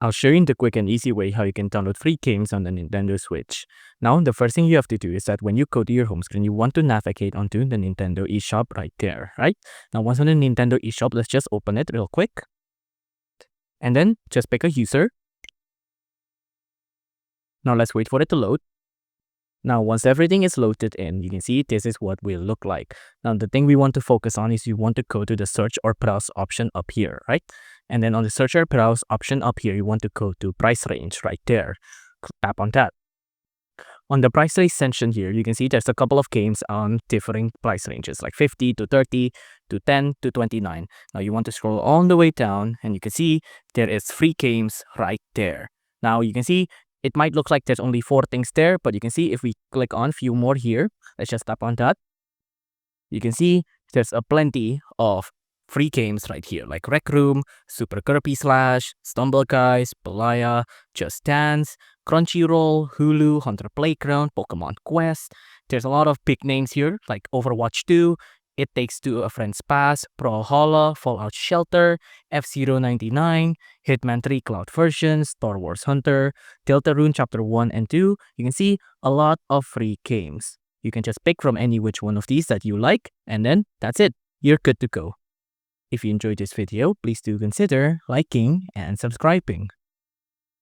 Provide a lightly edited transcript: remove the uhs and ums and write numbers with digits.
I'll show you in the quick and easy way how you can download free games on the Nintendo Switch. Now, the first thing you have to do is that when you go to your home screen, you want to navigate onto the Nintendo eShop right there, right? Now, once on the Nintendo eShop, let's just open it real quick. And then just pick a user. Now, let's wait for it to load. Now, once everything is loaded in, you can see this is what will look like. Now, the thing we want to focus on is you want to go to the search or browse option up here, right? And then on the search or browse option up here, you want to go to price range right there. Tap on that. On the price range section here, you can see there's a couple of games on different price ranges, like 50 to 30 to 10 to 29. Now, you want to scroll all the way down, and you can see there is free games right there. Now, you can see it might look like there's only 4 things there, but you can see if we click on a few more here, let's just tap on that. You can see there's a plenty of free games right here, like Rec Room, Super Kirby Slash, Stumble Guys, Belaya, Just Dance, Crunchyroll, Hulu, Hunter Playground, Pokemon Quest. There's a lot of big names here, like Overwatch 2, It Takes Two, A Friend's Pass, Brawlhalla, Fallout Shelter, F-Zero 99, Hitman 3 Cloud version, Star Wars Hunter, Deltarune Chapter 1 and 2. You can see a lot of free games. You can just pick from any which one of these that you like, and then that's it. You're good to go. If you enjoyed this video, please do consider liking and subscribing.